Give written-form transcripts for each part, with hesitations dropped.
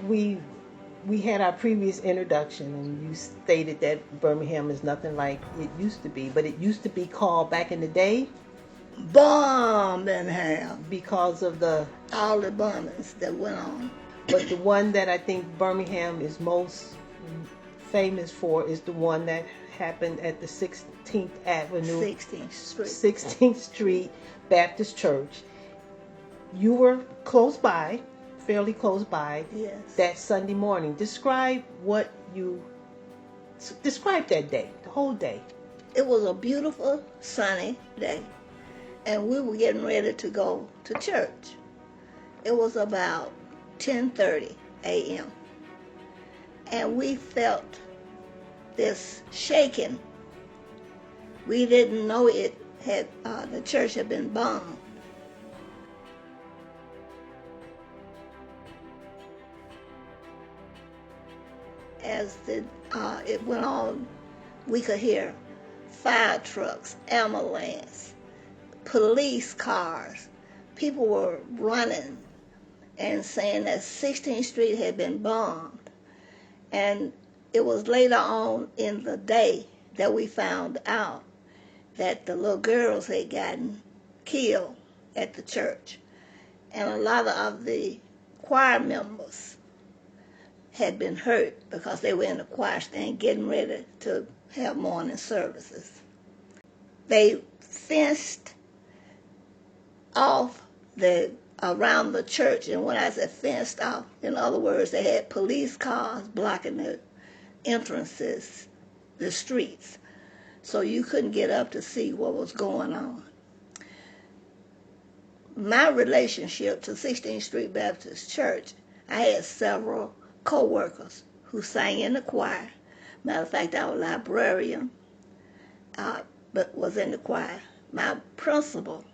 We we had our previous introduction, and you stated that Birmingham is nothing like it used to be, but it used to be called back in the day Birmingham. because of the. All the bombings that went on. But the one that I think Birmingham is most famous for is the one that happened at the 16th Avenue, 16th Street. 16th Street Baptist Church. You were close by, fairly close by, Yes. that Sunday morning. Describe that day, the whole day. It was a beautiful sunny day, and we were getting ready to go to church. It was about 10:30 a.m. and we felt this shaking. We didn't know it had the church had been bombed. As it went on, we could hear fire trucks, ambulance, police cars. People were running and saying that 16th Street had been bombed. And it was later on in the day that we found out that the little girls had gotten killed at the church. And a lot of the choir members had been hurt because they were in the choir stand getting ready to have morning services. They fenced off around the church, and when I said fenced off, in other words, they had police cars blocking the entrances, the streets, so you couldn't get up to see what was going on. My relationship to 16th Street Baptist Church, I had several co-workers who sang in the choir. Matter of fact, our librarian but was in the choir. My principal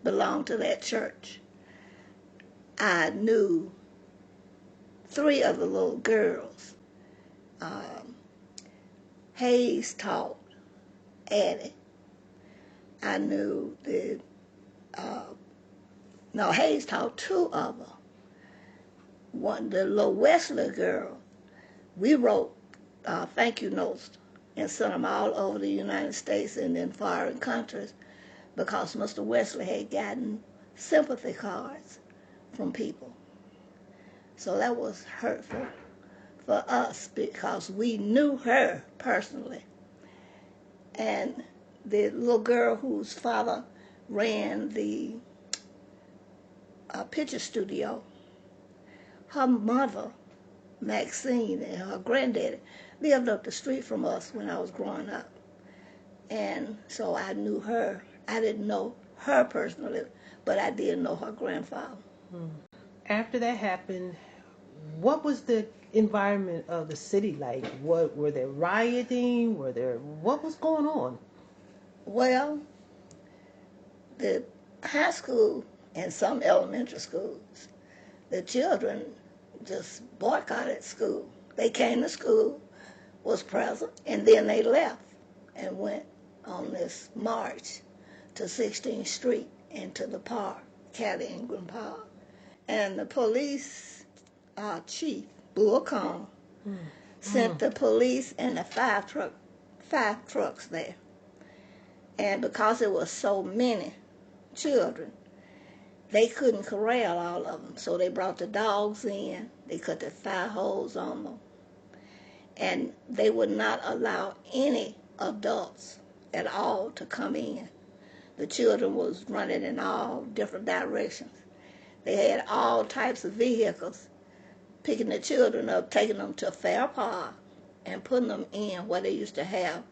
belonged to that church. I knew 3 of the little girls. Hayes taught Addie. I knew Hayes taught 2 of them. One, the little Wesley girl, we wrote thank you notes and sent them all over the United States and in foreign countries because Mr. Wesley had gotten sympathy cards from people. So that was hurtful for us because we knew her personally. And the little girl whose father ran the picture studio, her mother, Maxine, and her granddaddy lived up the street from us when I was growing up. And so I knew her. I didn't know her personally, but I did know her grandfather. After that happened, what was the environment of the city like? What were there rioting? What was going on? Well, the high school and some elementary schools, the children just boycotted school. They came to school, was present, and then they left and went on this march to 16th Street and to the park, Caddy Ingram Park. And the police chief, Bull Cone, sent the police and the fire trucks there. And because there were so many children, they couldn't corral all of them. So they brought the dogs in, they cut the fire hose on them, and they would not allow any adults at all to come in. The children was running in all different directions. They had all types of vehicles, picking the children up, taking them to Fair Park, and putting them in where they used to have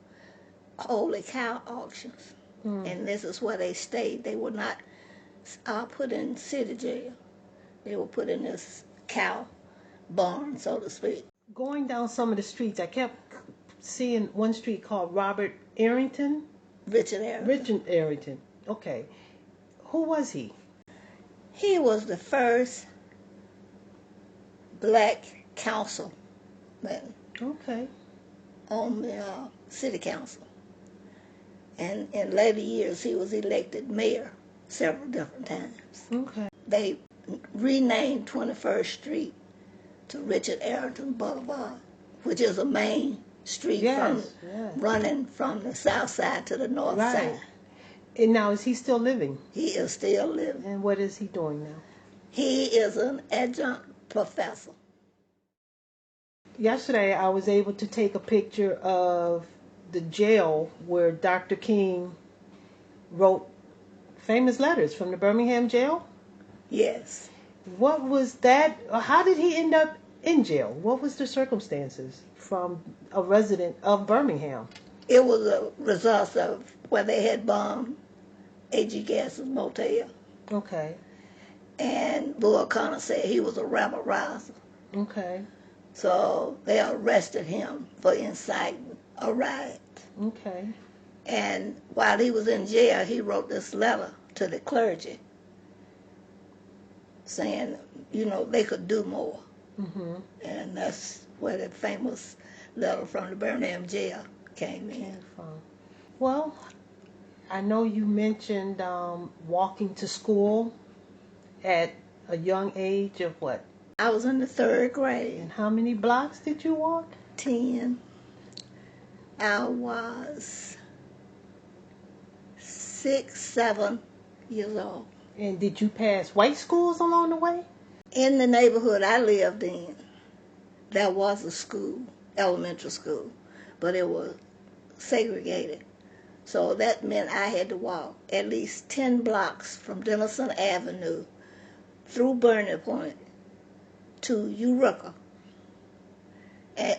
holy cow auctions. And this is where they stayed. They were not put in city jail. They were put in this cow barn, so to speak. Going down some of the streets, I kept seeing one street called Robert Arrington. Richard Arrington. Richard Arrington. Okay. Who was he? He was the first black councilman Okay. on the city council. And in later years, he was elected mayor several different times. Okay. They renamed 21st Street to Richard Arrington Boulevard, which is a main street Yes, yes. running from the south side to the north Right. side. And now, is he still living? He is still living. And what is he doing now? He is an adjunct professor. Yesterday, I was able to take a picture of the jail where Dr. King wrote famous letters from the Birmingham jail. Yes. What was that? How did he end up in jail? What was the circumstances from a resident of Birmingham? It was a result of where they had bombed A.G. Gass's motel. Okay. And Bull Connor said he was a rabble rouser. Okay. So they arrested him for inciting a riot. Okay. And while he was in jail, he wrote this letter to the clergy saying, you know, they could do more. Mm-hmm. And that's where the famous letter from the Birmingham jail came in. Well, I know you mentioned walking to school at a young age of what? I was in the 3rd grade. And how many blocks did you walk? 10. I was 6, 7 years old. And did you pass white schools along the way? In the neighborhood I lived in, there was a school, elementary school, but it was segregated. So that meant I had to walk at least 10 blocks from Dennison Avenue through Burning Point to Eureka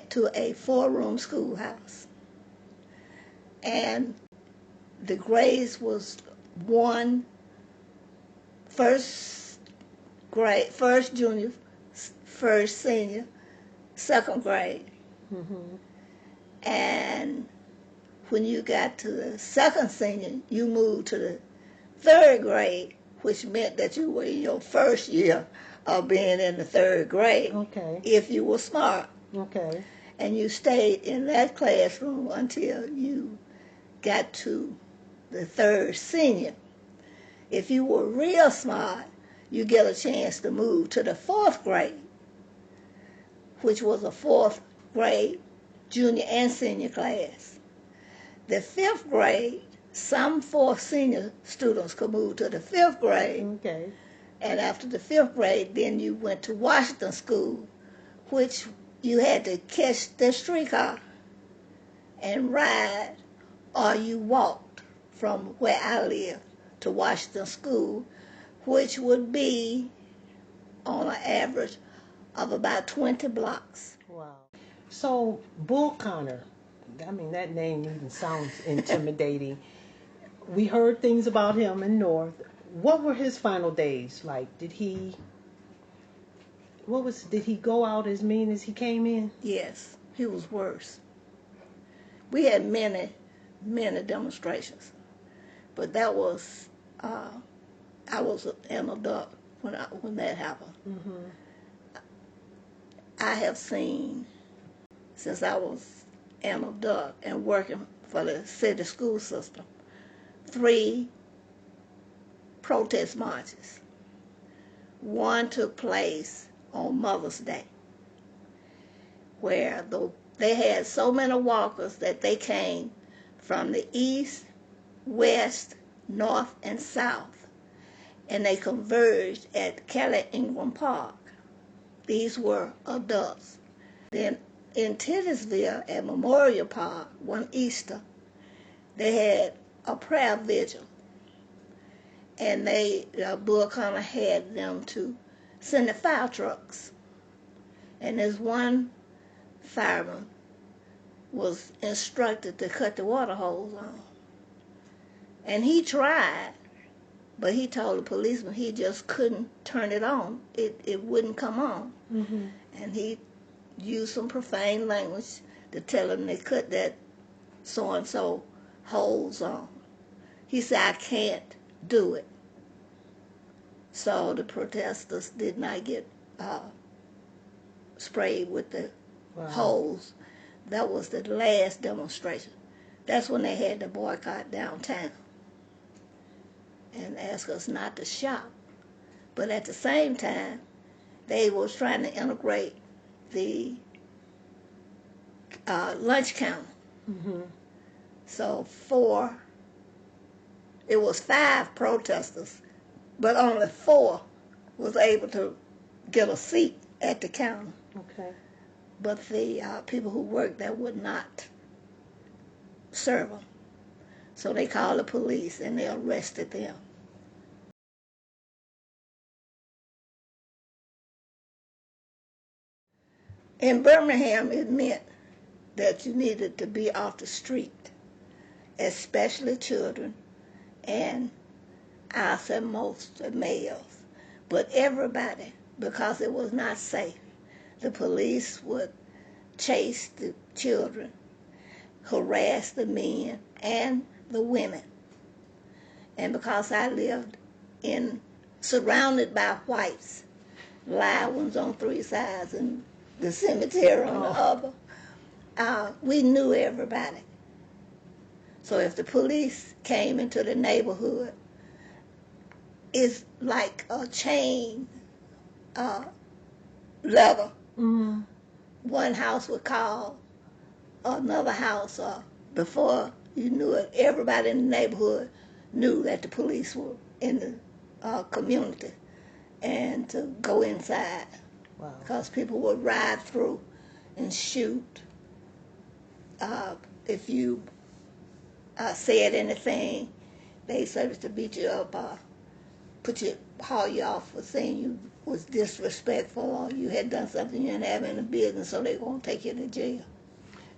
to a 4-room schoolhouse. And the grades was first grade, first junior, first senior, 2nd grade. Mm-hmm. And when you got to the 2nd senior, you moved to the 3rd grade, which meant that you were in your 1st year of being in the 3rd grade. Okay. If you were smart. Okay. And you stayed in that classroom until you got to the 3rd senior. If you were real smart, you get a chance to move to the 4th grade, which was a 4th grade junior and senior class. The 5th grade, some 4th senior students could move to the 5th grade. Okay. And after the 5th grade, then you went to Washington School, which you had to catch the streetcar and ride, or you walked from where I lived to Washington School, which would be on an average of about 20 blocks. Wow. So, Bull Connor, I mean, that name even sounds intimidating. We heard things about him in North. What were his final days like? Did he go out as mean as he came in? Yes, he was worse. We had many demonstrations, but that was, I was an adult when that happened. Mm-hmm. I have seen, since I was an adult and working for the city school system, 3 protest marches. One took place on Mother's Day, where they had so many walkers that they came from the east, west, north, and south, and they converged at Kelly Ingram Park. These were adults. Then in Titusville at Memorial Park, one Easter, they had a prayer vigil, and Bull Connor had them to send the fire trucks. And this one fireman was instructed to cut the water hose on. And he tried, but he told the policeman he just couldn't turn it on. It wouldn't come on. Mm-hmm. And he used some profane language to tell them they cut that so-and-so hose on. He said, I can't do it. So the protesters did not get sprayed with the hose. That was the last demonstration. That's when they had the boycott downtown and asked us not to shop. But at the same time, they was trying to integrate the lunch counter. Mm-hmm. So it was 5 protesters, but only 4 was able to get a seat at the counter. Okay. But the people who worked there would not serve them. So they called the police and they arrested them. In Birmingham, it meant that you needed to be off the street, especially children, and I said most males. But everybody, because it was not safe, the police would chase the children, harass the men and the women. And because I lived surrounded by whites, live ones on 3 sides and the cemetery on the other, we knew everybody. So if the police came into the neighborhood, it's like a chain leather. Mm-hmm. One house would call another house, before you knew it, everybody in the neighborhood knew that the police were in the community and to go inside. Wow. Because people would ride through and shoot. If you said anything, they started to beat you up, haul you off for saying you was disrespectful or you had done something you didn't have in the business, so they won't take you to jail.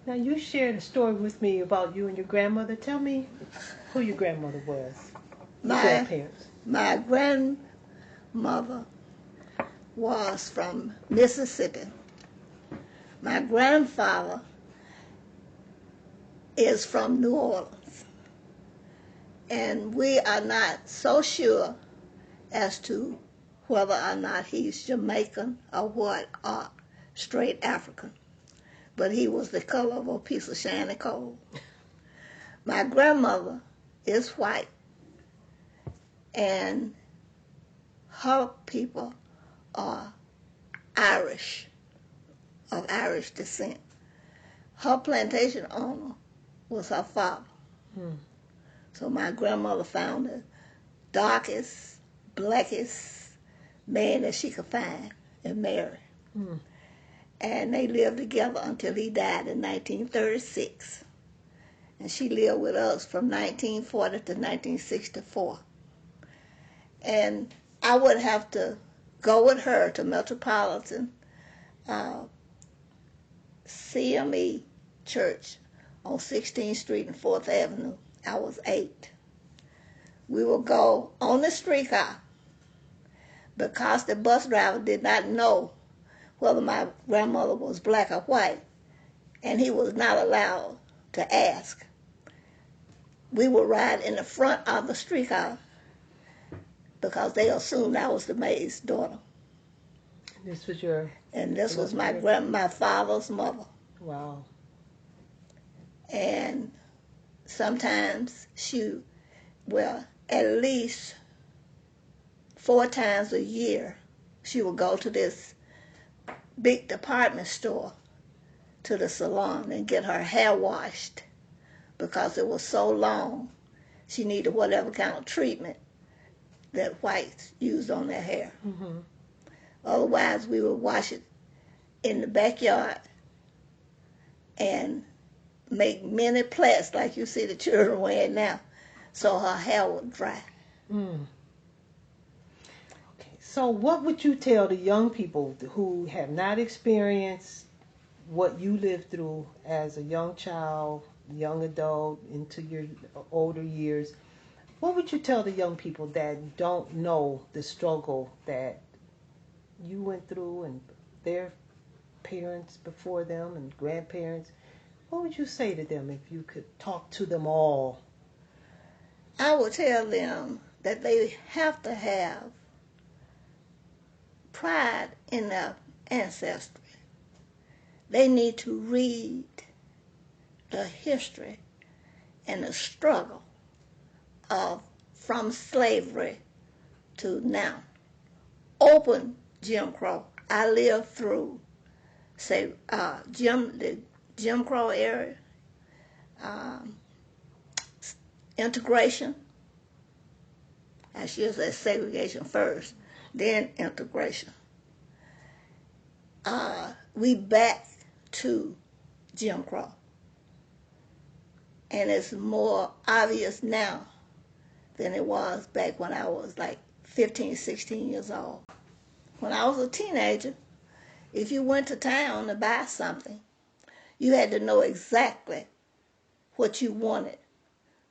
Now, you shared a story with me about you and your grandmother. Tell me who your grandmother was. Your grandparents. My grandmother was from Mississippi. My grandfather is from New Orleans. And we are not so sure as to whether or not he's Jamaican or what, or straight African. But he was the color of a piece of shiny coal. My grandmother is white, and her people are Irish, of Irish descent. Her plantation owner was her father. Hmm. So my grandmother found the darkest, blackest man that she could find and marry. Hmm. And they lived together until he died in 1936. And she lived with us from 1940 to 1964. And I would have to go with her to Metropolitan CME Church on 16th Street and 4th Avenue. I was 8. We would go on the streetcar because the bus driver did not know whether my grandmother was black or white, and he was not allowed to ask. We would ride in the front of the streetcar because they assumed I was the maid's daughter. This was your... And this was my father's mother. Wow. And sometimes at least 4 times a year, she would go to this big department store, to the salon, and get her hair washed because it was so long. She needed whatever kind of treatment that whites used on their hair. Mm-hmm. Otherwise, we would wash it in the backyard and make mini plaits like you see the children wearing now, so her hair would dry. Mm. Okay. So what would you tell the young people who have not experienced what you lived through as a young child, young adult, into your older years? What would you tell the young people that don't know the struggle that you went through and their parents before them and grandparents? What would you say to them if you could talk to them all? I would tell them that they have to have pride in their ancestry. They need to read the history and the struggle from slavery to now. Open Jim Crow. I lived through say the Jim Crow area, um, integration. I should say segregation first, then integration. We back to Jim Crow. And it's more obvious now than it was back when I was like 15, 16 years old. When I was a teenager, if you went to town to buy something, you had to know exactly what you wanted,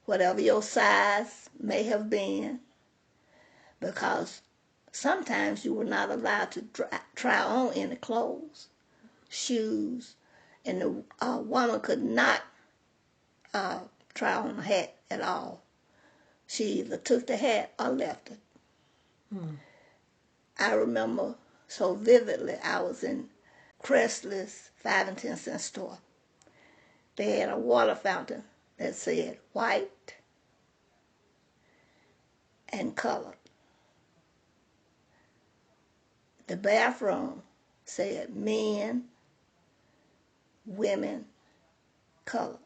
whatever your size may have been, because sometimes you were not allowed to try on any clothes, shoes, and the woman could not try on a hat at all. She either took the hat or left it. I remember so vividly, I was in Cressley's 5 and 10 cent store. They had a water fountain that said white and colored. The bathroom said men, women, colored.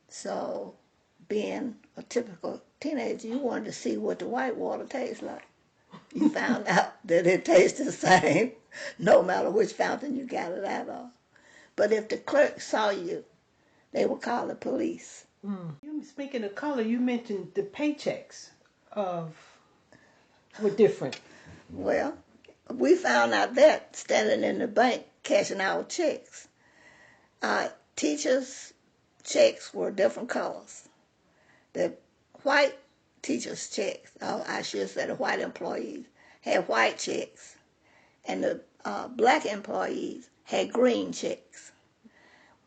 So, being a typical teenager, you wanted to see what the white water tastes like. You found out that it tasted the same, no matter which fountain you got it out of. But if the clerk saw you, they would call the police. You speaking of color, you mentioned the paychecks were different. Well, we found out that standing in the bank cashing our checks. Teachers' checks were different colors. The white teachers' checks, I should say the white employees, had white checks, and the black employees had green checks.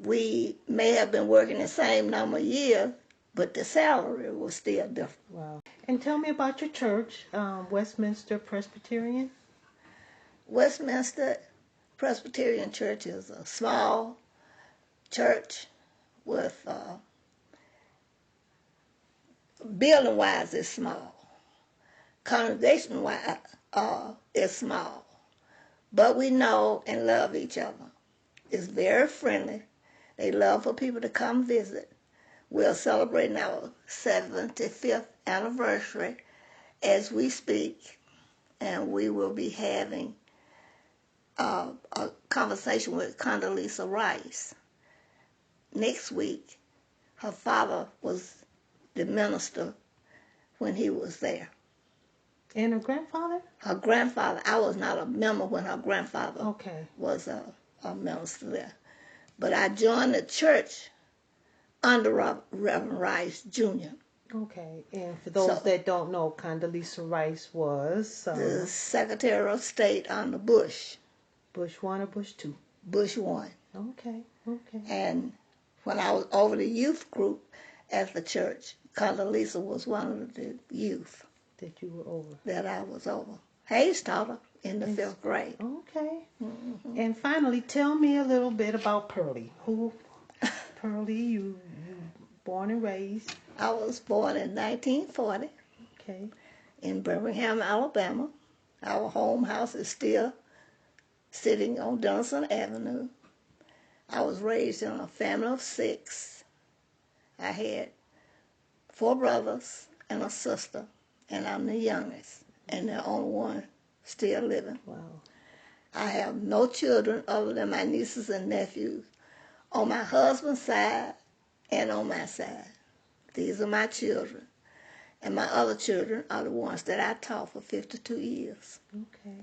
We may have been working the same number of years, but the salary was still different. Wow. And tell me about your church, Westminster Presbyterian. Westminster Presbyterian Church is a small church with, building-wise, it's small. Congregation-wise, it's small. But we know and love each other. It's very friendly. They love for people to come visit. We're celebrating our 75th anniversary as we speak, and we will be having a conversation with Condoleezza Rice. Next week, her father was the minister when he was there. And her grandfather? Her grandfather, I was not a member when her grandfather Okay. was a minister there. But I joined the church under Reverend Rice Jr. Okay. And for those that don't know, Condoleezza Rice was the Secretary of State under Bush. Bush 1 or Bush 2? Bush 1. Okay. Okay. And when I was over the youth group at the church, Condoleezza was one of the youth That you were over. that I was over. Hayes taught her in the 5th grade. Okay. And finally, tell me a little bit about Pearlie. Who, Pearlie, you born and raised? I was born in 1940 Okay. in Birmingham, Alabama. Our home house is still sitting on Dennison Avenue. I was raised in a family of 6. I had 4 brothers and a sister, and I'm the youngest, and the only one still living. Wow. I have no children other than my nieces and nephews on my husband's side and on my side. These are my children. And my other children are the ones that I taught for 52 years. Okay.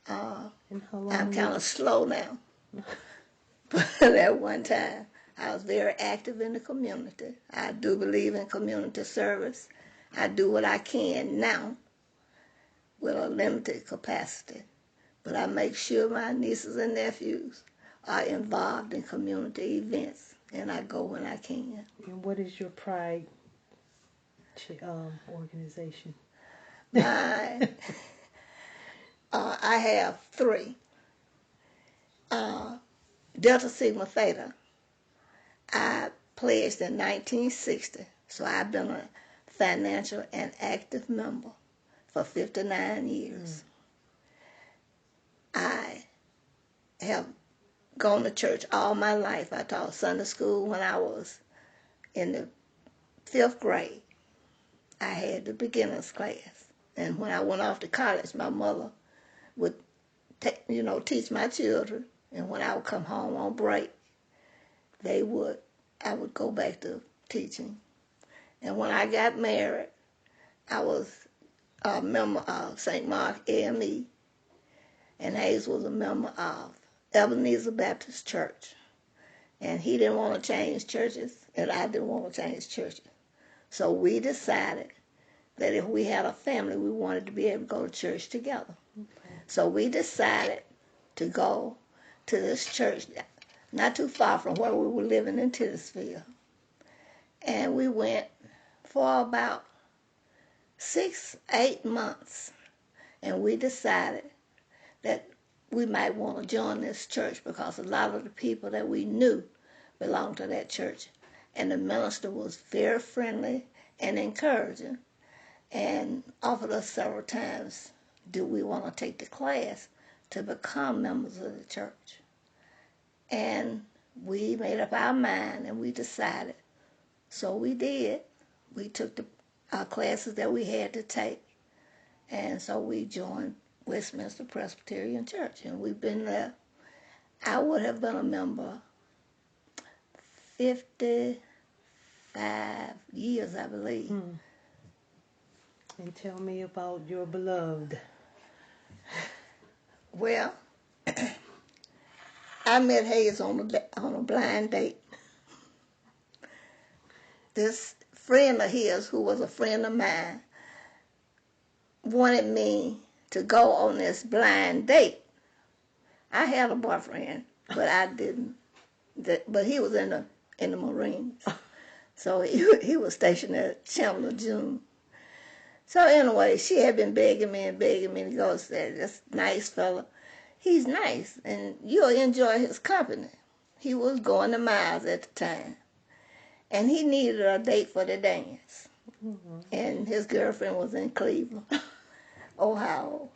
And how long I'm kind of slow now. But at one time, I was very active in the community. I do believe in community service. I do what I can now with a limited capacity. But I make sure my nieces and nephews are involved in community events, and I go when I can. And what is your Pride organization? I have 3. Delta Sigma Theta, I pledged in 1960, so I've been a financial and active member for 59 years. have gone to church all my life. I taught Sunday school when I was in the 5th grade. I had the beginners class. And when I went off to college, my mother would teach my children. And when I would come home on break, I would go back to teaching. And when I got married, I was a member of St. Mark AME, and Hayes was a member of Ebenezer Baptist Church. And he didn't want to change churches, and I didn't want to change churches. So we decided that if we had a family, we wanted to be able to go to church together. Okay. So we decided to go to this church not too far from where we were living in Titusville. And we went for about 6-8 months, and we decided that we might want to join this church because a lot of the people that we knew belonged to that church. And the minister was very friendly and encouraging and offered us several times, do we want to take the class to become members of the church? And we made up our mind and we decided. So we did. We took our classes that we had to take. And so we joined Westminster Presbyterian Church. And we've been there. I would have been a member 55 years, I believe. And tell me about your beloved. Well, I met Hayes on a blind date. This friend of his, who was a friend of mine, wanted me to go on this blind date. I had a boyfriend, but I didn't. But he was in the Marines, so he was stationed at Chandler, June. So anyway, she had been begging me to go. Said, "This nice fella, he's nice, and you'll enjoy his company." He was going to Miles at the time, and he needed a date for the dance. Mm-hmm. And his girlfriend was in Cleveland, Ohio.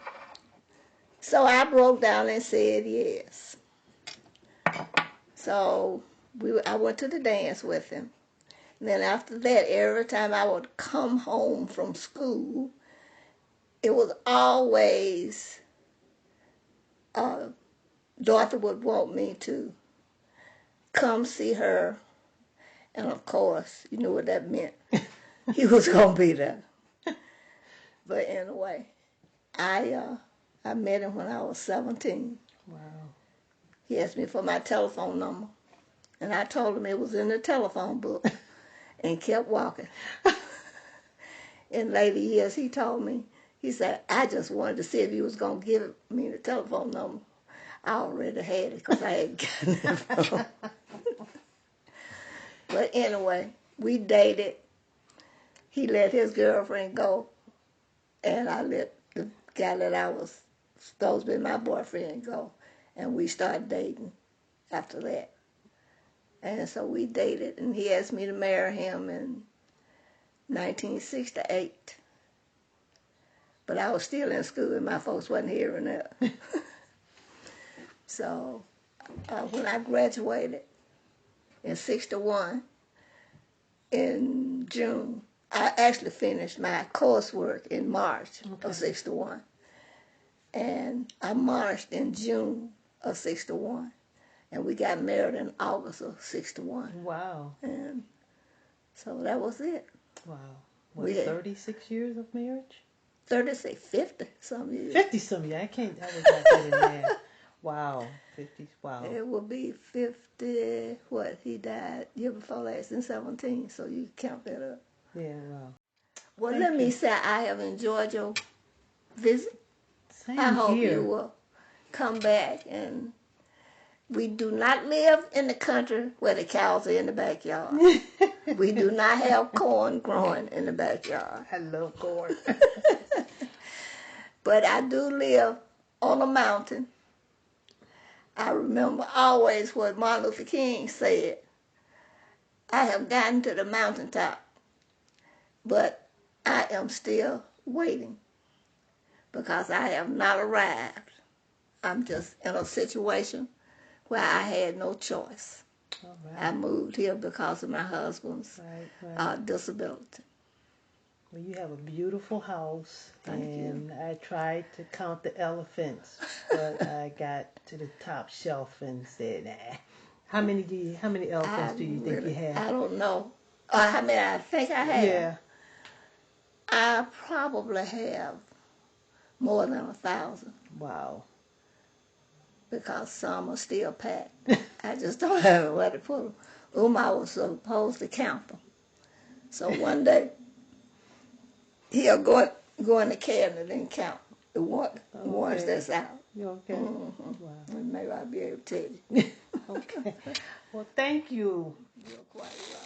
So I broke down and said yes. So I went to the dance with him. And then after that, every time I would come home from school, it was always Dorothy would want me to come see her. And of course, you knew what that meant. He was going to be there. But anyway, I met him when I was 17. Wow. He asked me for my telephone number. And I told him it was in the telephone book. And kept walking. In later years, he told me, he said, I just wanted to see if he was going to give me the telephone number. I already had it because I had gotten it from him. But anyway, we dated. He let his girlfriend go, and I let the guy that I was supposed to be my boyfriend go, and we started dating after that. And so we dated, and he asked me to marry him in 1968. But I was still in school, and my folks wasn't hearing that. So when I graduated in 61, in June, I actually finished my coursework in March of 61. And I marched in June of 61. And we got married in August of 61. Wow. And so that was it. Wow. What, 36 years of marriage? 36, 50-some years. 50-some years. I was not getting that. Wow. 50, wow. It will be 50, he died year before last in 17, so you count that up. Yeah, wow. Well, let me say I have enjoyed your visit. Same I hope here. you will come back. And we do not live in the country where the cows are in the backyard. We do not have corn growing in the backyard. I love corn. But I do live on a mountain. I remember always what Martin Luther King said. I have gotten to the mountaintop, but I am still waiting because I have not arrived. I'm just in a situation Well, I had no choice. All I right. moved here because of my husband's Right, right. disability. Well, you have a beautiful house, Thank you. and I tried to count the elephants, but I got to the top shelf and said, nah. How many elephants do you think you have? I don't know. How many I think I have? Yeah. I probably have more than 1,000 Wow. because some are still packed. I just don't have anywhere to put them. Uma was supposed to count them. So one day he'll go in the cabinet and count the ones Okay. that's out. You okay? Mm-hmm. Wow. And maybe I'll be able to tell you. Okay. Well, thank you. You're quite right.